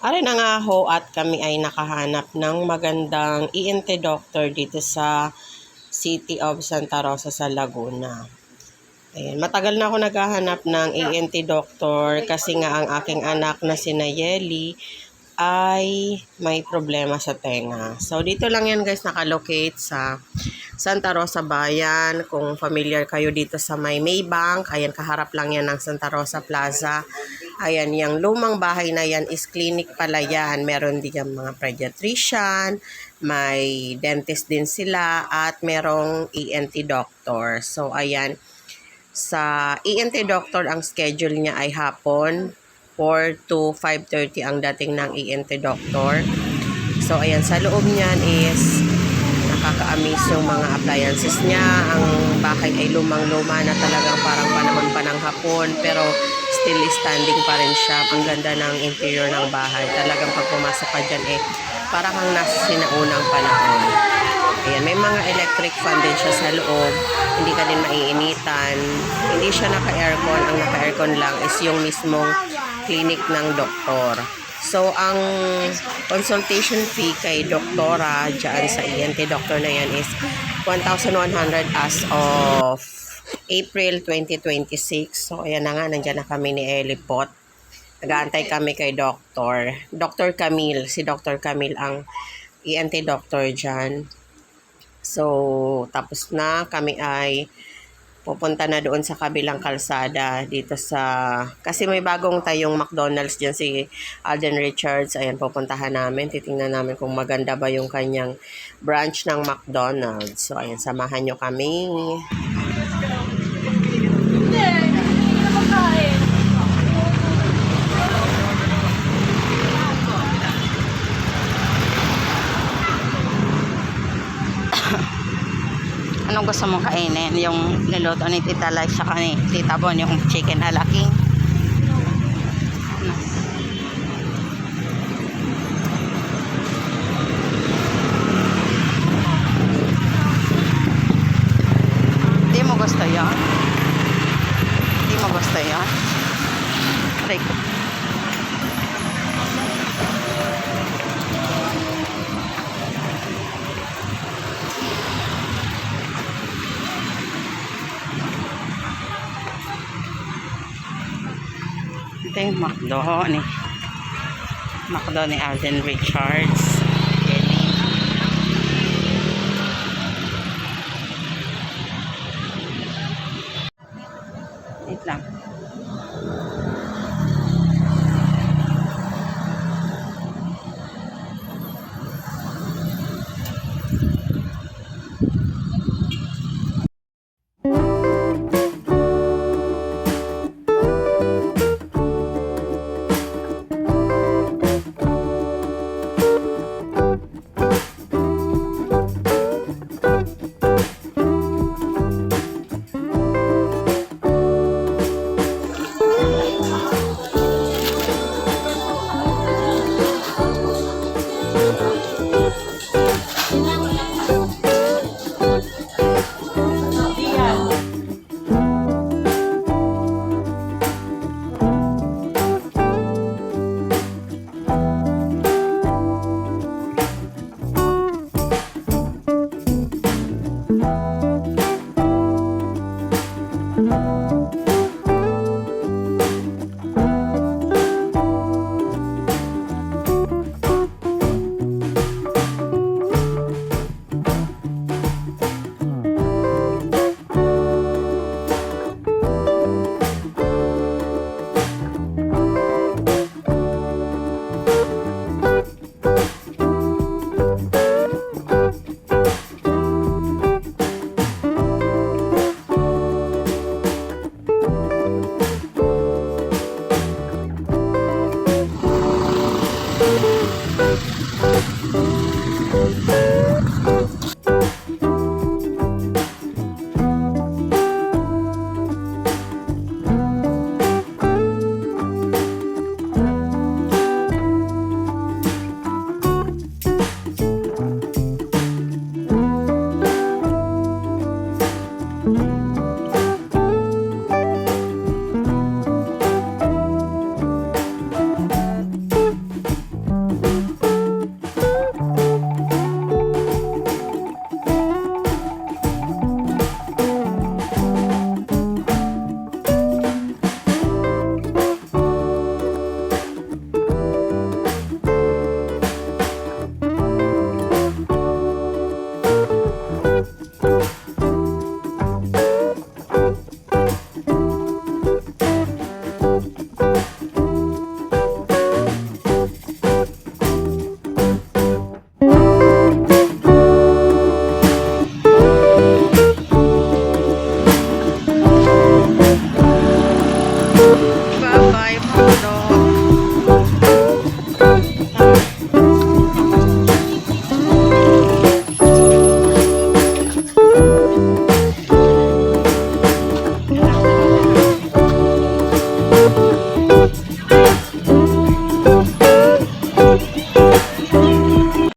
Ari na nga ho at kami ay nakahanap ng magandang ENT doctor dito sa City of Santa Rosa sa Laguna. Ayan, matagal na ako naghahanap ng ENT doctor kasi nga ang aking anak na si Nayeli ay may problema sa tenga. So dito lang yan guys nakalocate sa Santa Rosa Bayan. Kung familiar kayo dito sa Maybank, ayan kaharap lang yan ng Santa Rosa Plaza. Ayan, yung lumang bahay na yan is clinic pala yan. Meron din yung mga pediatrician, may dentist din sila, at merong ENT doctor. So, ayan, sa ENT doctor, ang schedule niya ay hapon, 4 to 5:30 ang dating ng ENT doctor. So, ayan, sa loob niyan is nakaka-amaze yung mga appliances niya. Ang bahay ay lumang-luma na talagang parang panahon pa ng hapon, pero still standing pa rin siya. Ang ganda ng interior ng bahay. Talagang pag pumasok ka dyan para kang nasa sinaunang panahon. Ayan, may mga electric fan din siya sa loob. Hindi ka din maiinitan. Hindi siya naka-aircon. Ang naka-aircon lang is yung mismong clinic ng doktor. So, ang consultation fee kay doktora dyan sa ENT doctor na yan is 1,100 as of April 2026. So, ayan na nga, nandiyan na kami ni Elipot. Nag-aantay kami kay Dr. Camille. Si Dr. Camille ang ENT doctor dyan. So, tapos na kami ay pupunta na doon sa kabilang kalsada dito sa... Kasi may bagong tayong McDonald's dyan si Alden Richards. Ayan, pupuntahan namin. Titingnan namin kung maganda ba yung kanyang branch ng McDonald's. So, ayan, samahan nyo kami. Anong gusto mong kainin? Yung niluto ni Tita Life sa ni Tita Bon, yung chicken halaking. Hindi mo gusto yun? Hindi mo gusto yun? Rico. Ito yung McDo ni Alden Richards.